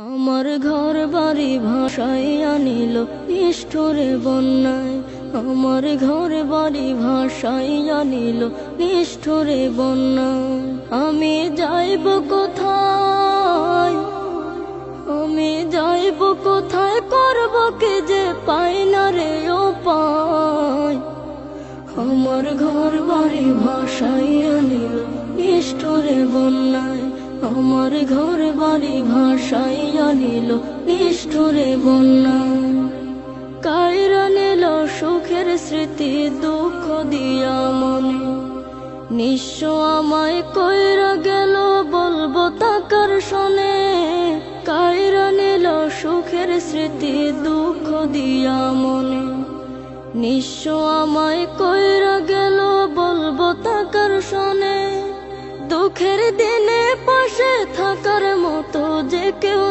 আমার ঘর বাড়ি ভাসাইয়া নিল নিষ্ঠুরে বন্যায়। আমার ঘর বাড়ি ভাসাইয়া নিল নিষ্ঠুরে বন্যায়। আমি যাইব কোথায়, আমি যাইব কোথায়, করব কি যে পাই না রে উপায়। আমার ঘর বাড়ি ভাসাইয়া নিল নিষ্ঠুরে বন্যায়। আমার ঘর বাড়ি ভাসাইয়া নিল নিষ্ঠুরে বন্যায়। কাইরা নিল সুখের স্মৃতি দুঃখ দিয়া মনে। নিঃস্ব আমায় কইরা গেল বলবো তাকার শোনে। কাইরা নিল সুখের স্মৃতি দুঃখ দিয়া মনে। নিঃস্ব আমায় কইরা গেল বলবো তাকার শোনে। দুঃখের দিনে পাশে থাকার মতো যে কেউ